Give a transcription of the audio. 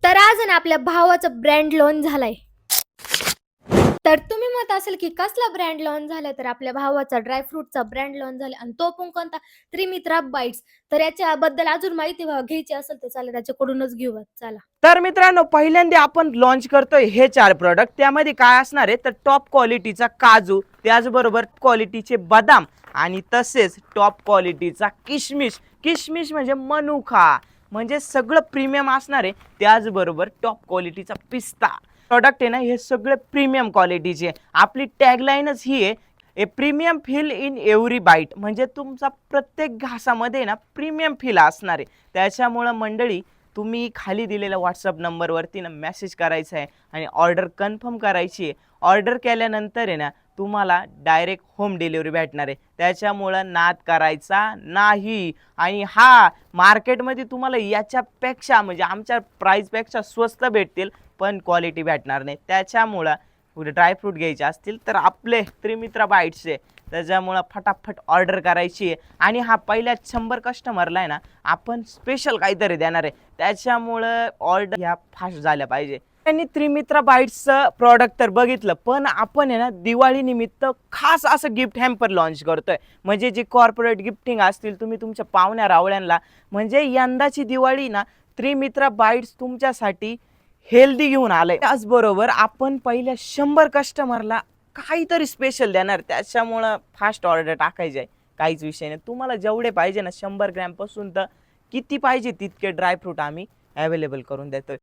तर आज आहे ना आपल्या भावाचा ब्रँड लॉन्च झालाय. तर तुम्ही म्हणत असेल की कसला ब्रँड लॉन्च झालाय, तर आपल्या भावाचा ड्रायफ्रूटचा ब्रँड लॉन्च झाला आणि तो पण कोणता, त्रिमित्रा बाईट्स. तर याच्याबद्दल अजून माहिती घ्यायची असेल तर चालेल, त्याच्याकडूनच घेऊया. चला. तर मित्रांनो, पहिल्यांदा आपण लॉन्च करतोय हे 4 प्रॉडक्ट. त्यामध्ये काय असणार आहे तर टॉप क्वालिटीचा काजू, त्याचबरोबर क्वालिटीचे बदाम आणि तसेच टॉप क्वालिटीचा किशमिश. किशमिश म्हणजे मनुका, म्हणजे सगळं प्रीमियम असणार आहे. त्याचबरोबर टॉप क्वालिटीचा पिस्ता प्रॉडक्ट आहे ना, हे सगळे प्रीमियम क्वालिटीचे. आपली टॅगलाईनच ही आहे, a premium feel in every bite. म्हणजे तुमचा प्रत्येक घासामध्ये ना प्रीमियम फील असणार आहे. त्याच्यामुळं मंडळी, तुम्ही खाली दिलेल्या व्हॉट्सअप नंबरवरती ना मेसेज करायचा आहे आणि ऑर्डर कन्फर्म करायची आहे. ऑर्डर केल्यानंतर आहे ना तुम्हाला डायरेक्ट होम डिलिव्हरी भेटणार आहे. त्याच्यामुळं नाद करायचा नाही. आणि हा, मार्केटमध्ये तुम्हाला याच्यापेक्षा म्हणजे आमच्या प्राईसपेक्षा स्वस्त भेटतील, पण क्वालिटी भेटणार नाही. त्याच्यामुळं ड्रायफ्रूट घ्यायचे असतील तर आपले त्रिमित्रा बाईट्सचे, त्याच्यामुळं फटाफट ऑर्डर करायची आहे. आणि हा, पहिल्या 100 कस्टमरला आहे ना आपण स्पेशल काहीतरी देणार आहे. त्याच्यामुळं ऑर्डर ह्या फास्ट झाल्या पाहिजे. त्यांनी त्रिमित्रा बाईट्सचं प्रॉडक्ट तर बघितलं, पण आपण आहे ना दिवाळी निमित्त खास असं गिफ्ट हॅम्पर लॉन्च करतोय. म्हणजे जे कॉर्पोरेट गिफ्टिंग असतील, तुम्ही तुमच्या पाहुण्या रावळ्यांना, म्हणजे यंदाची दिवाळी ना त्रिमित्रा बाईट्स तुमच्यासाठी हेल्दी घेऊन आलंय. त्याचबरोबर आपण पहिल्या 100 कस्टमरला काहीतरी स्पेशल देणार. त्याच्यामुळं फास्ट ऑर्डर टाकायची आहे, काहीच विषय नाही. तुम्हाला जेवढे पाहिजे ना 100 ग्रॅमपासून तर किती पाहिजे तितके ड्रायफ्रूट आम्ही अवेलेबल करून देतोय.